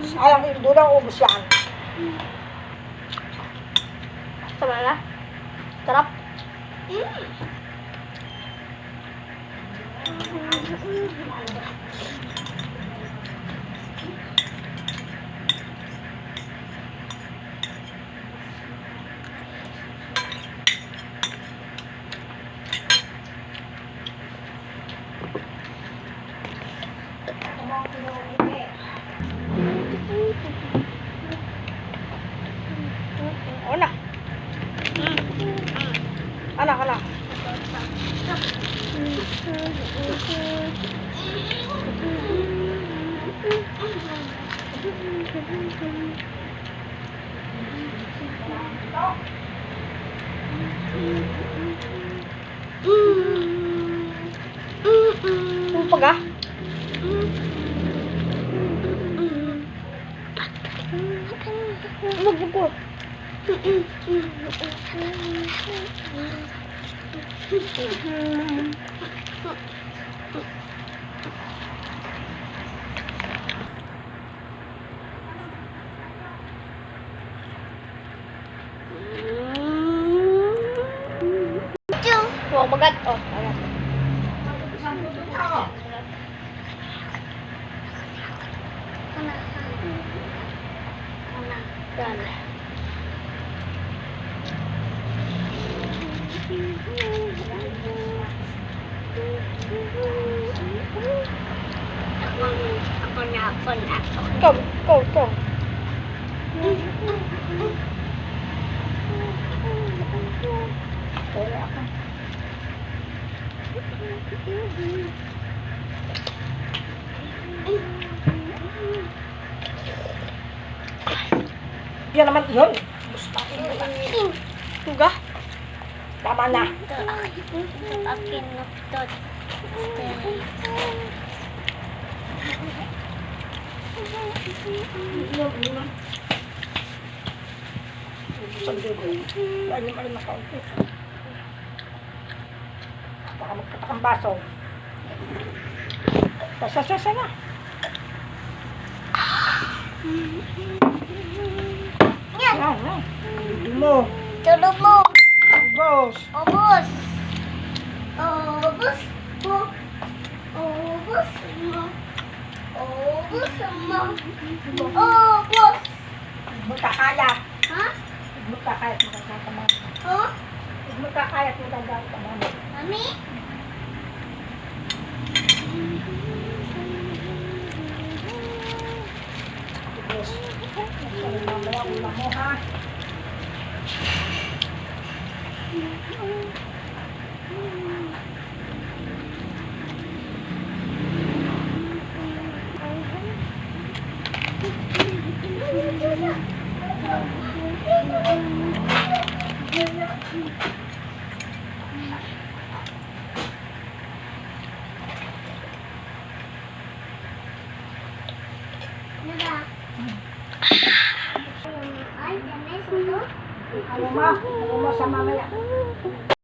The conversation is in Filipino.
Sayang, doon ang ubos yan. Sama na. Sarap. Ana. Ana. Paga. Magbuko. Huwag bagat. Oh, bagat. Yan. Ako. Ikaw. Wala ako. Yan naman yun. Gusto ko yun. Tuga. Tama na. Wala naman nakaunti. Baka magkatakang baso. Sasa na. Yan. Tulog mo. Ubos. Magkakayat. Ha? Magkakayat mo gagawin. Oh? Magkakayat mo gagawin. Mami? Ubos. Mamaya ulam mo ha. Ano mo sa mamaya?